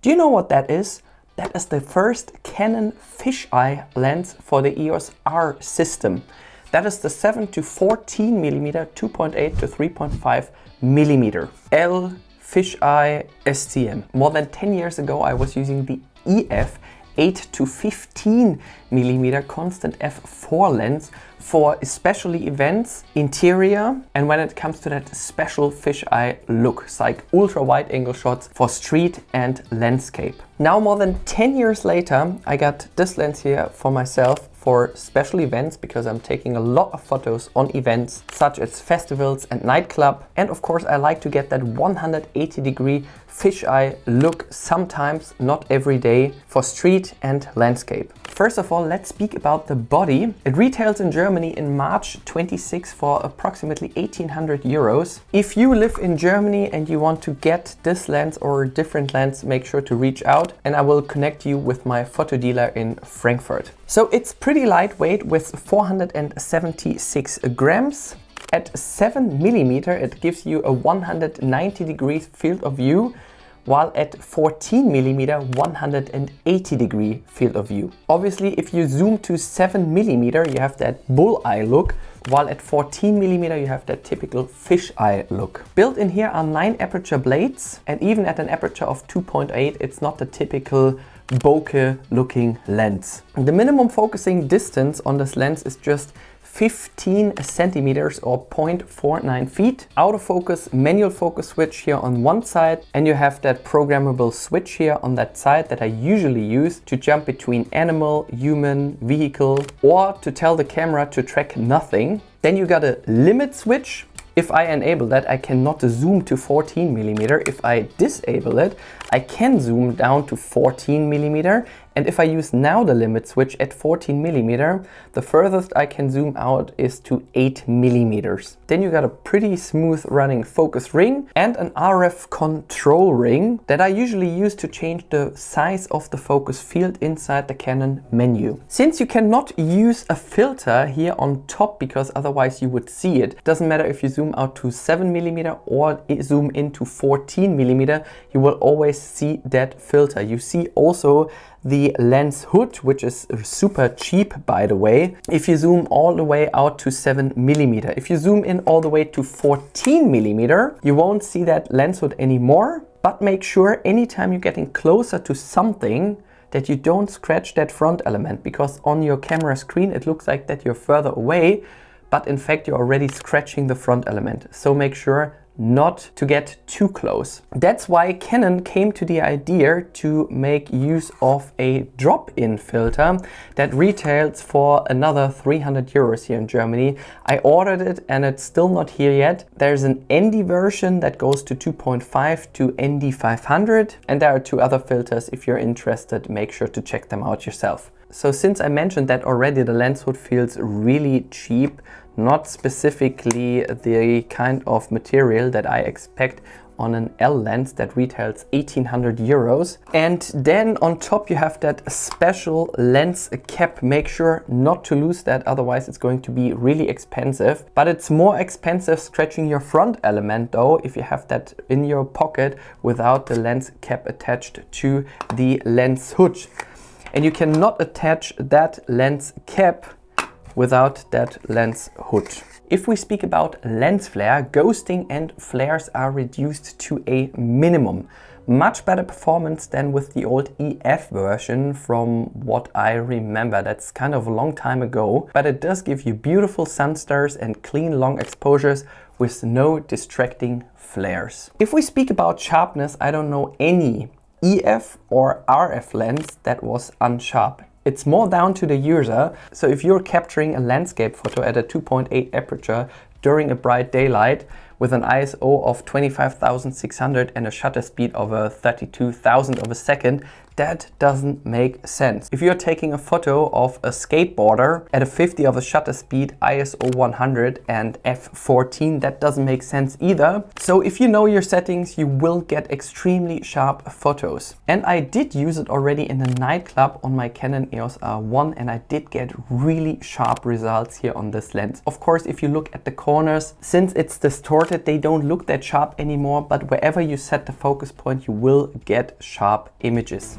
Do you know what that is? That is the first Canon fisheye lens for the EOS R system. That is the 7 to 14 millimeter, 2.8 to 3.5 millimeter L fisheye STM. More than 10 years ago, I was using the EF 8 to 15 millimeter constant f4 lens for especially events, interior, and when it comes to that special fisheye look, it's like ultra wide angle shots for street and landscape. Now, more than 10 years later, I got this lens here for myself for special events because I'm taking a lot of photos on events such as festivals and nightclub. And of course, I like to get that 180-degree fisheye look sometimes, not every day, for street and landscape. First of all, let's speak about the body. It retails in Germany in March 26 for approximately 1,800 euros. If you live in Germany and you want to get this lens or a different lens, make sure to reach out and I will connect you with my photo dealer in Frankfurt. So it's pretty lightweight with 476 grams. At 7 millimeter, it gives you a 190 degrees field of view, while at 14 millimeter, 180 degree field of view. Obviously, if you zoom to 7 millimeter, you have that bullseye look, while at 14 millimeter, you have that typical fisheye look. Built in here are 9 aperture blades, and even at an aperture of 2.8, it's not the typical bokeh looking lens. The minimum focusing distance on this lens is just 15 centimeters or 0.49 feet. Autofocus manual focus switch here on one side, and you have that programmable switch here on that side that I usually use to jump between animal, human, vehicle, or to tell the camera to track nothing. Then you got a limit switch. If I enable that, I cannot zoom to 14 millimeter. If I disable it, I can zoom down to 14 millimeter. And if I use now the limit switch at 14 millimeter, the furthest I can zoom out is to 8 millimeters. Then you got a pretty smooth running focus ring and an RF control ring that I usually use to change the size of the focus field inside the Canon menu. Since you cannot use a filter here on top because otherwise you would see it, doesn't matter if you zoom out to 7 millimeter or zoom into 14 millimeter, you will always see that filter. You see also the lens hood, which is super cheap, by the way, if you zoom all the way out to 7 millimeter. If you zoom in all the way to 14 millimeter, you won't see that lens hood anymore, but make sure anytime you're getting closer to something that you don't scratch that front element, because on your camera screen it looks like that you're further away, but in fact you're already scratching the front element. So make sure not to get too close. That's why Canon came to the idea to make use of a drop-in filter that retails for another 300 euros here in Germany. I ordered it and it's still not here yet. There's an ND version that goes to 2.5 to ND 500, and there are 2 other filters. If you're interested, make sure to check them out yourself. So since I mentioned that already, the lens hood feels really cheap, not specifically the kind of material that I expect on an L lens that retails 1,800 euros. And then on top you have that special lens cap. Make sure not to lose that, otherwise it's going to be really expensive. But it's more expensive scratching your front element though if you have that in your pocket without the lens cap attached to the lens hood. And you cannot attach that lens cap without that lens hood. If we speak about lens flare, ghosting and flares are reduced to a minimum. Much better performance than with the old EF version from what I remember. That's kind of a long time ago, but it does give you beautiful sun stars and clean long exposures with no distracting flares. If we speak about sharpness, I don't know any EF or RF lens that was unsharp. It's more down to the user. So if you're capturing a landscape photo at a 2.8 aperture during a bright daylight with an ISO of 25,600 and a shutter speed of 32,000 of a second, that doesn't make sense. If you're taking a photo of a skateboarder at a 50 of a shutter speed, ISO 100 and f14, that doesn't make sense either. So if you know your settings, you will get extremely sharp photos. And I did use it already in a nightclub on my Canon EOS R1, and I did get really sharp results here on this lens. Of course, if you look at the corners, since it's distorted distorted, they don't look that sharp anymore, but wherever you set the focus point, you will get sharp images.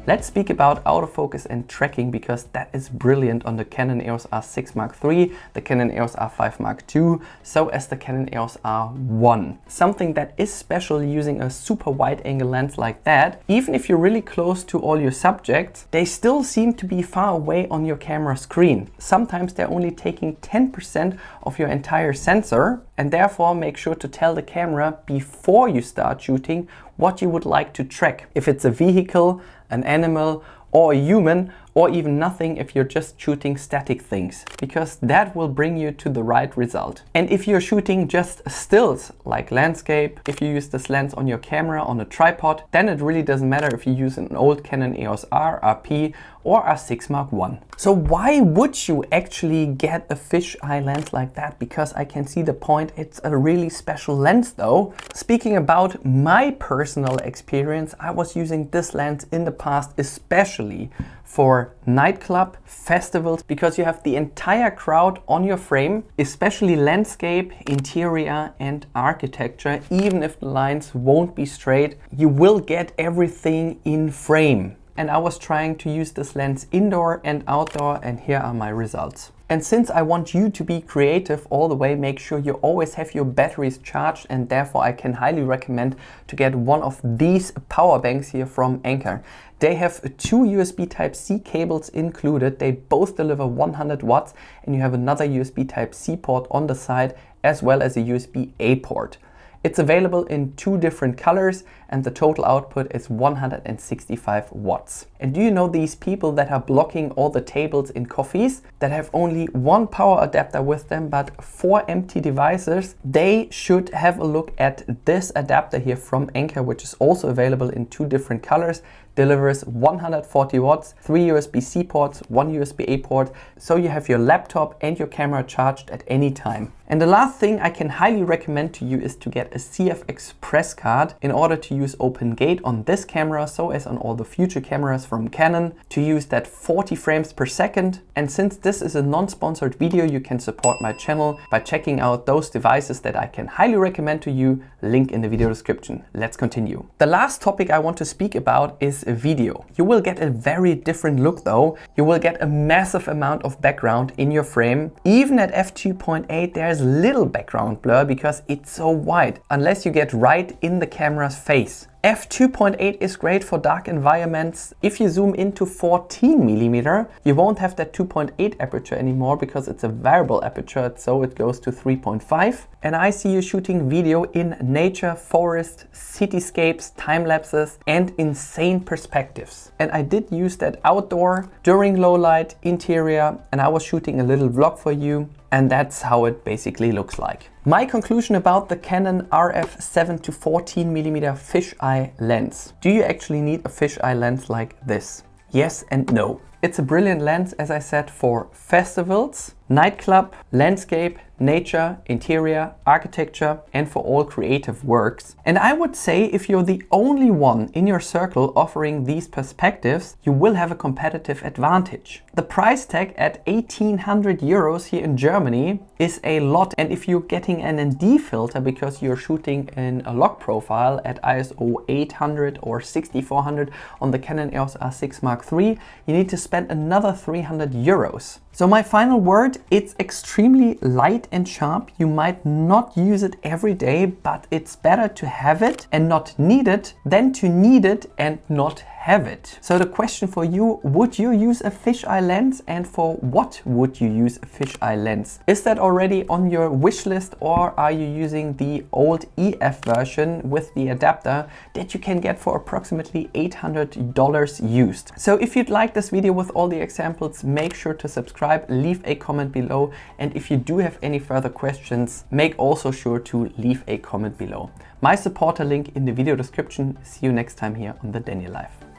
Let's speak about autofocus and tracking, because that is brilliant on the Canon EOS R6 Mark III, the Canon EOS R5 Mark II, so as the Canon EOS R1. Something that is special using a super wide angle lens like that, even if you're really close to all your subjects, they still seem to be far away on your camera screen. Sometimes they're only taking 10% of your entire sensor, and therefore make sure to tell the camera before you start shooting what you would like to track. If it's a vehicle, an animal, or a human, or even nothing if you're just shooting static things, because that will bring you to the right result. And if you're shooting just stills like landscape, if you use this lens on your camera on a tripod, then it really doesn't matter if you use an old Canon EOS R, RP, or R6 Mark I. So why would you actually get a fisheye lens like that? Because I can see the point, it's a really special lens though. Speaking about my personal experience, I was using this lens in the past, especially for nightclub festivals, because you have the entire crowd on your frame, especially landscape, interior and architecture. Even if the lines won't be straight, you will get everything in frame. And I was trying to use this lens indoor and outdoor, and here are my results. And since I want you to be creative all the way, make sure you always have your batteries charged, and therefore I can highly recommend to get one of these power banks here from Anker. They have two USB Type-C cables included. They both deliver 100 watts, and you have another USB Type-C port on the side, as well as a USB-A port. It's available in two different colors, and the total output is 165 watts. And do you know these people that are blocking all the tables in coffees, that have only one power adapter with them but 4 empty devices? They should have a look at this adapter here from Anker, which is also available in two different colors. Delivers 140 watts, 3 USB-C ports, 1 USB-A port, so you have your laptop and your camera charged at any time. And the last thing I can highly recommend to you is to get a CFexpress card in order to use OpenGate on this camera, so as on all the future cameras from Canon, to use that 40 frames per second. And since this is a non-sponsored video, you can support my channel by checking out those devices that I can highly recommend to you, link in the video description. Let's continue. The last topic I want to speak about is video. You will get a very different look though. You will get a massive amount of background in your frame. Even at f2.8 there's little background blur because it's so wide, unless you get right in the camera's face. f2.8 is great for dark environments. If you zoom into 14mm, you won't have that 2.8 aperture anymore because it's a variable aperture, so it goes to 3.5. And I see you shooting video in nature, forest, cityscapes, time lapses, and insane perspectives. And I did use that outdoor, during low light, interior, and I was shooting a little vlog for you. And that's how it basically looks like. My conclusion about the Canon RF 7 to 14mm fisheye lens. Do you actually need a fisheye lens like this? Yes and no. It's a brilliant lens, as I said, for festivals, nightclub, landscape, nature, interior, architecture, and for all creative works. And I would say if you're the only one in your circle offering these perspectives, you will have a competitive advantage. The price tag at 1800 euros here in Germany is a lot. And if you're getting an ND filter because you're shooting in a log profile at ISO 800 or 6400 on the Canon EOS R6 Mark III, you need to spend another 300 euros. So my final word, it's extremely light and sharp. You might not use it every day, but it's better to have it and not need it than to need it and not have have it. So the question for you, would you use a fisheye lens, and for what would you use a fisheye lens? Is that already on your wish list, or are you using the old EF version with the adapter that you can get for approximately $800 used? So if you'd like this video with all the examples, make sure to subscribe, leave a comment below, and if you do have any further questions, make also sure to leave a comment below. My supporter link in the video description. See you next time here on the Daniel Life.